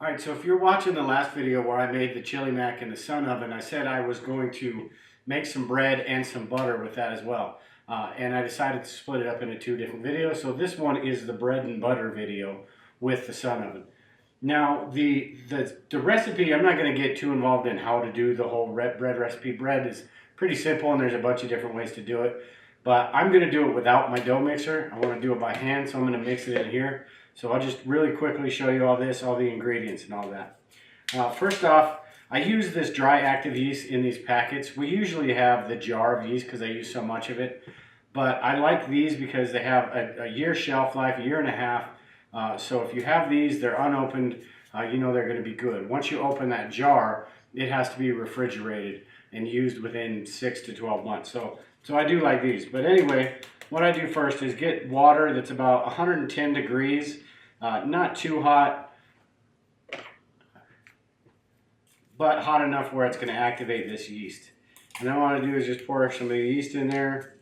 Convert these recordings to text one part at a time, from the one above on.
Alright, so if you're watching the last video where I made the chili mac in the sun oven, I said I was going to make some bread and some butter with that as well. And I decided to split it up into two different videos. So this one is the bread and butter video with the sun oven. Now, the recipe, I'm not going to get too involved in how to do the whole bread recipe. Bread is pretty simple and there's a bunch of different ways to do it. But I'm going to do it without my dough mixer. I want to do it by hand, so I'm going to mix it in here. So I'll just really quickly show you all this, all the ingredients and all that. First off, I use this dry active yeast in these packets. We usually have the jar of yeast because I use so much of it. But I like these because they have a year shelf life, a year and a half. So if you have these, they're unopened, you know they're going to be good. Once you open that jar, it has to be refrigerated and used within 6 to 12 months. So I do like these. But anyway, what I do first is get water that's about 110 degrees, not too hot, but hot enough where it's going to activate this yeast. And then what I do is just pour some of the yeast in there.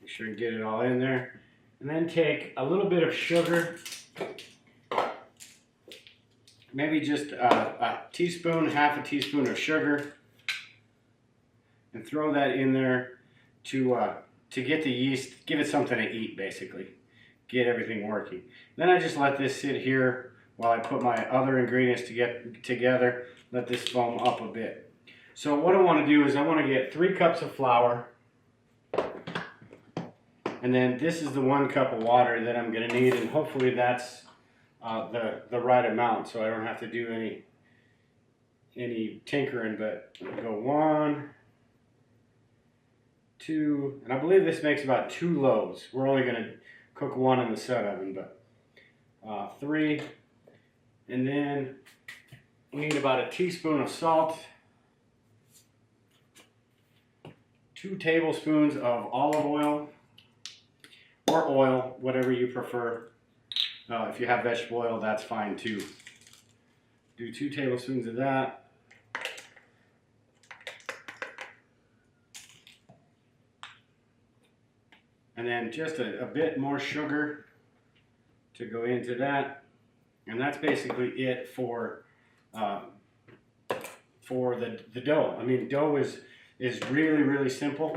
Make sure you get it all in there. And then take a little bit of sugar, maybe just a teaspoon, half a teaspoon of sugar, and throw that in there to get the yeast, give it something to eat basically, get everything working. Then I just let this sit here while I put my other ingredients together, let this foam up a bit. So what I want to do is I want to get 3 cups of flour, and then this is the 1 cup of water that I'm going to need, and hopefully that's the right amount, so I don't have to do any tinkering. But I'll go 1, 2, and I believe this makes about 2 loaves. We're only going to cook 1 in the sun oven, but 3, and then we need about a teaspoon of salt, 2 tablespoons of olive oil, or oil, whatever you prefer. If you have vegetable oil, that's fine too. Do 2 tablespoons of that. And then just a bit more sugar to go into that. And that's basically it for the dough. I mean, dough is really, really simple.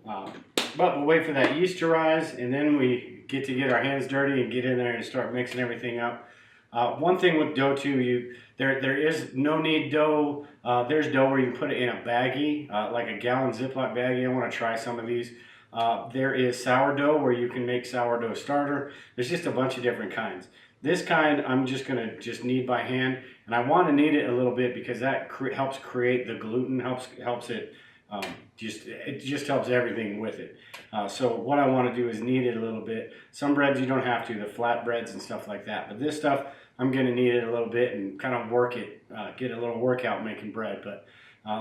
But we'll wait for that yeast to rise, and then we get our hands dirty and get in there and start mixing everything up. One thing with dough too, there is no need dough. There's dough where you can put it in a baggie, like a gallon Ziploc baggie. I want to try some of these. There is sourdough where you can make sourdough starter. There's just a bunch of different kinds. This kind I'm just going to knead by hand, and I want to knead it a little bit because that helps create the gluten, helps it. It just helps everything with it. So what I want to do is knead it a little bit. Some breads you don't have to, the flat breads and stuff like that. But this stuff, I'm going to knead it a little bit and kind of work it, get a little workout making bread. But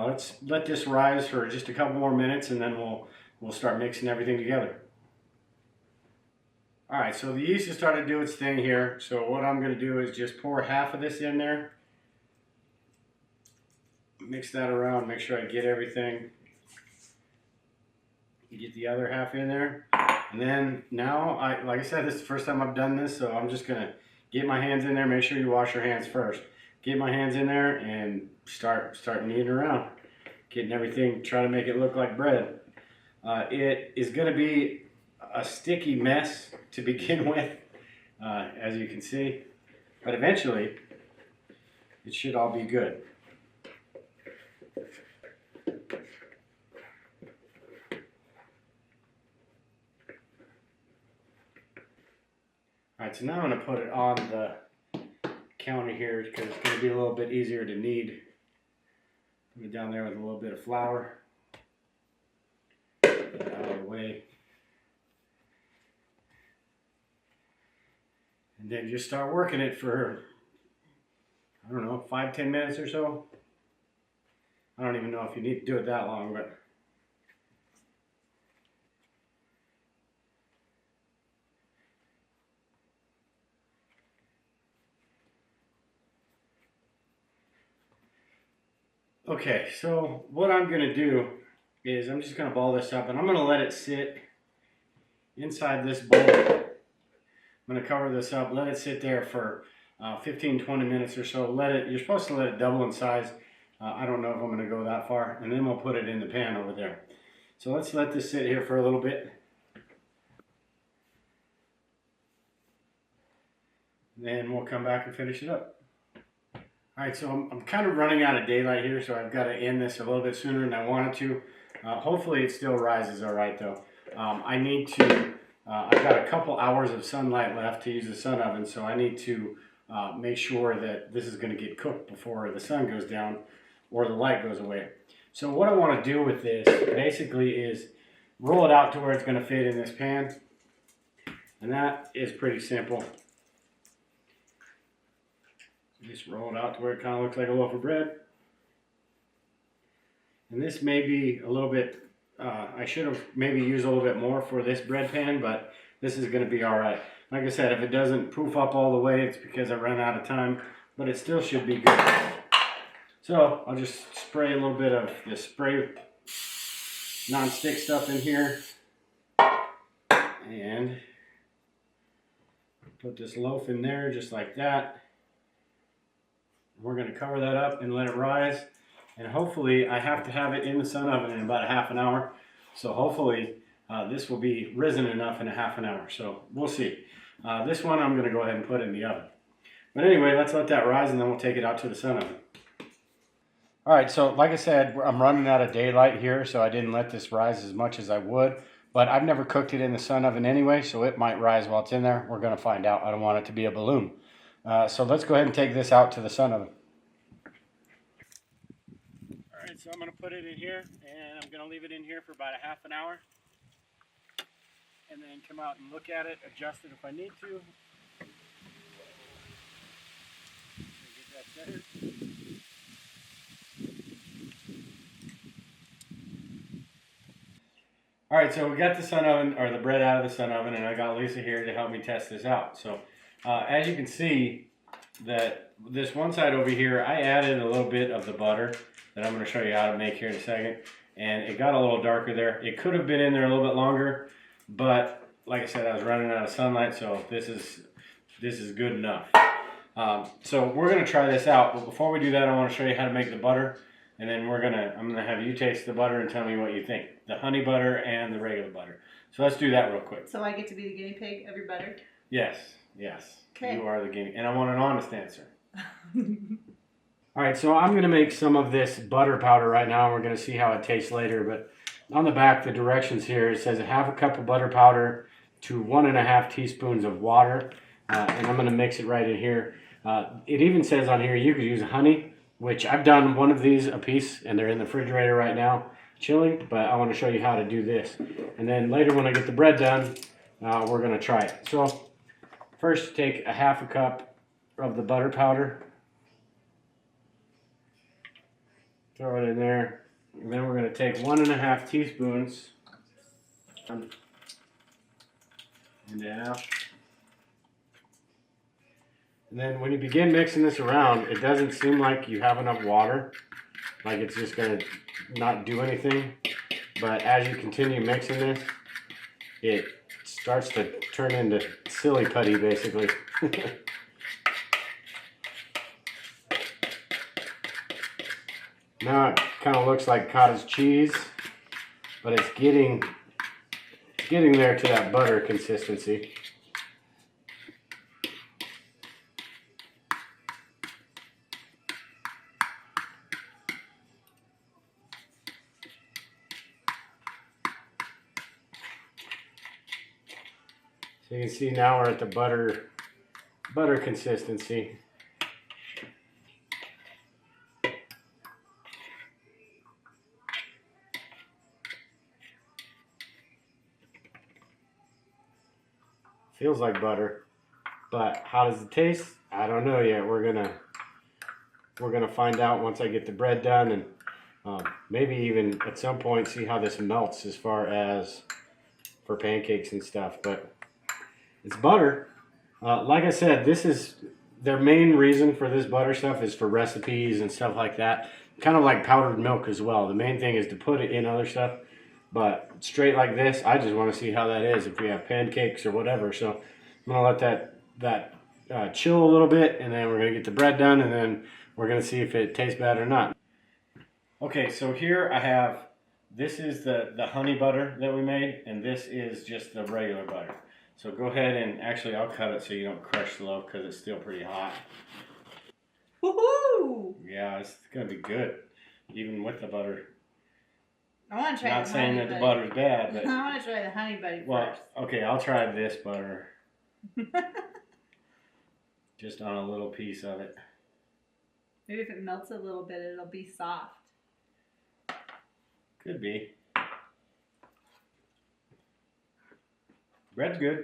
let's let this rise for just a couple more minutes, and then we'll start mixing everything together. All right, so the yeast has started to do its thing here. So what I'm going to do is just pour half of this in there. Mix that around, make sure I get everything. Get the other half in there, and then now, like I said, this is the first time I've done this, so I'm just gonna get my hands in there. Make sure you wash your hands first. Get my hands in there and start kneading around, getting everything, try to make it look like bread. It is gonna be a sticky mess to begin with, as you can see, but eventually it should all be good. Alright, so now I'm going to put it on the counter here because it's going to be a little bit easier to knead. Put it down there with a little bit of flour. Get it out of the way. And then just start working it for, I don't know, 5-10 minutes or so. I don't even know if you need to do it that long, but okay, so what I'm going to do is I'm just going to ball this up, and I'm going to let it sit inside this bowl. I'm I'm going to cover this up, let it sit there for 15-20 minutes or so. You're supposed to let it double in size. I don't know if I'm going to go that far, and then we'll put it in the pan over there. So let's let this sit here for a little bit. Then we'll come back and finish it up. Alright, so I'm kind of running out of daylight here, so I've got to end this a little bit sooner than I wanted to. Hopefully it still rises alright though. I've got a couple hours of sunlight left to use the sun oven, so I need to make sure that this is going to get cooked before the sun goes down or the light goes away. So what I want to do with this basically is roll it out to where it's going to fit in this pan, and that is pretty simple. Just roll it out to where it kind of looks like a loaf of bread. And this may be a little bit, I should have maybe used a little bit more for this bread pan, but this is going to be alright. Like I said, if it doesn't poof up all the way, it's because I ran out of time, but it still should be good. So I'll just spray a little bit of this spray non-stick stuff in here. And put this loaf in there just like that. We're going to cover that up and let it rise, and hopefully I have to have it in the sun oven in about a half an hour, so hopefully this will be risen enough in a half an hour, so we'll see. This one I'm going to go ahead and put in the oven. But anyway, let's let that rise and then we'll take it out to the sun oven. Alright, so like I said, I'm running out of daylight here, so I didn't let this rise as much as I would, but I've never cooked it in the sun oven anyway, so it might rise while it's in there. We're going to find out. I don't want it to be a balloon. So let's go ahead and take this out to the sun oven. Alright, so I'm going to put it in here, and I'm going to leave it in here for about a half an hour. And then come out and look at it, adjust it if I need to. Get that centered. Alright, so we got the sun oven, or the bread out of the sun oven, and I got Lisa here to help me test this out. So as you can see, that this one side over here, I added a little bit of the butter that I'm going to show you how to make here in a second, and it got a little darker there. It could have been in there a little bit longer, but like I said, I was running out of sunlight, so this is good enough. So we're going to try this out, but before we do that, I want to show you how to make the butter, and then I'm going to have you taste the butter and tell me what you think, the honey butter and the regular butter. So let's do that real quick. So I get to be the guinea pig of your butter? Yes, yes. Okay. You are the guinea, and I want an honest answer. All right, so I'm going to make some of this butter powder right now, and we're going to see how it tastes later. But on the back, the directions here, it says a half a cup of butter powder to 1.5 teaspoons of water, and I'm going to mix it right in here. It even says on here you could use honey, which I've done one of these a piece, and they're in the refrigerator right now, chilling. But I want to show you how to do this, and then later when I get the bread done, we're going to try it. So first, take a half a cup of the butter powder. Throw it in there, and then we're going to take 1.5 teaspoons and a half. And then when you begin mixing this around, it doesn't seem like you have enough water, like it's just going to not do anything. But as you continue mixing this, it starts to turn into silly putty, basically. Now it kind of looks like cottage cheese, but it's getting there to that butter consistency. So you can see now we're at the butter consistency. Feels like butter, but how does it taste? I don't know yet. We're gonna find out once I get the bread done, and maybe even at some point see how this melts as far as for pancakes and stuff. But it's butter. Like I said, this is their main reason for this butter stuff is for recipes and stuff like that. Kind of like powdered milk as well. The main thing is to put it in other stuff. But straight like this, I just want to see how that is if we have pancakes or whatever. So I'm I'm gonna let that chill a little bit, and then we're gonna get the bread done, and then we're gonna see if it tastes bad or not. Okay, so here I have, this is the honey butter that we made, and this is just the regular butter. So go ahead and, actually I'll cut it so you don't crush the loaf because it's still pretty hot. Woohoo! Yeah, it's gonna be good, even with the butter. I want to try Not the saying honey that the buddy. butter's bad, but I want to try the honey buddy well, first. okay, I'll try this butter. Just on a little piece of it. Maybe if it melts a little bit, it'll be soft. Could be. Bread's good.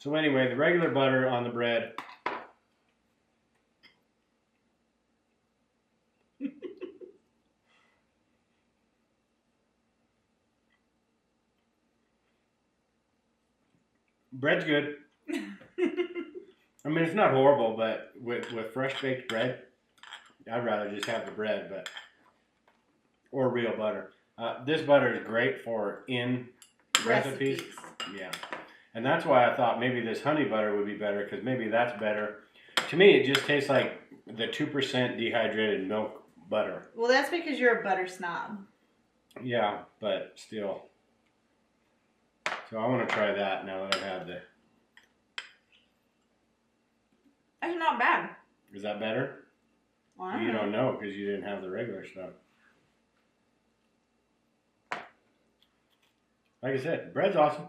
So anyway, the regular butter on the bread. Bread's good. I mean, it's not horrible, but with fresh baked bread, I'd rather just have the bread, or real butter. This butter is great for in recipes. Yeah. And that's why I thought maybe this honey butter would be better, because maybe that's better. To me, it just tastes like the 2% dehydrated milk butter. Well, that's because you're a butter snob. Yeah, but still. So I want to try that now that I've had the... That's not bad. Is that better? Well, You don't know because you didn't have the regular stuff. Like I said, bread's awesome.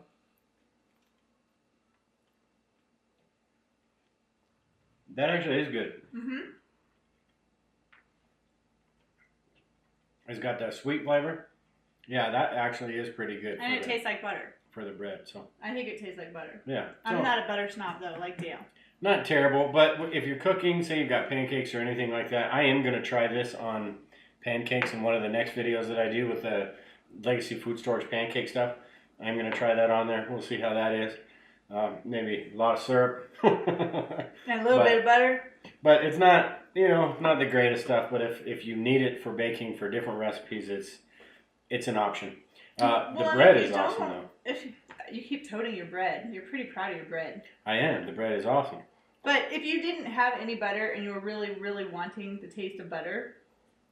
That actually is good. Mm-hmm. It's got that sweet flavor. Yeah, that actually is pretty good. And it tastes like butter. For the bread, so. I think it tastes like butter. Yeah. I'm not a butter snob though, like Dale. Not terrible, but if you're cooking, say you've got pancakes or anything like that, I am going to try this on pancakes in one of the next videos that I do with the Legacy Food Storage pancake stuff. I'm going to try that on there. We'll see how that is. Maybe a lot of syrup. And a little bit of butter. But it's not, not the greatest stuff, but if you need it for baking for different recipes, it's an option. The bread is awesome though. If you keep toting your bread, you're pretty proud of your bread. I am. The bread is awesome. But if you didn't have any butter and you were really, really wanting the taste of butter,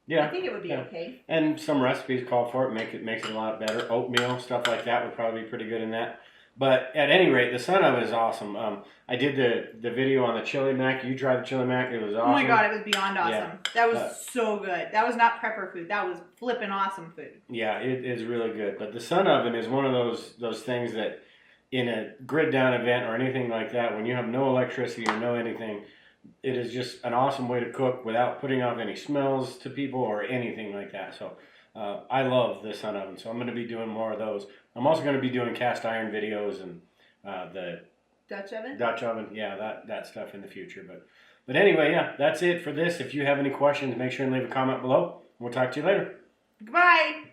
yeah, I think it would be okay. And some recipes call for it. Makes it a lot better. Oatmeal, stuff like that would probably be pretty good in that. But at any rate, the sun oven is awesome. I did the video on the chili mac. You tried the chili mac. It was awesome. Oh my god, it was beyond awesome. Yeah. That was so good. That was not prepper food. That was flippin' awesome food. Yeah, it is really good. But the sun oven is one of those things that in a grid down event or anything like that, when you have no electricity or no anything, it is just an awesome way to cook without putting off any smells to people or anything like that. So I love the sun oven. So I'm going to be doing more of those. I'm also going to be doing cast iron videos and the Dutch oven? Dutch oven, yeah, that stuff in the future. But anyway, yeah, that's it for this. If you have any questions, make sure and leave a comment below. We'll talk to you later. Goodbye!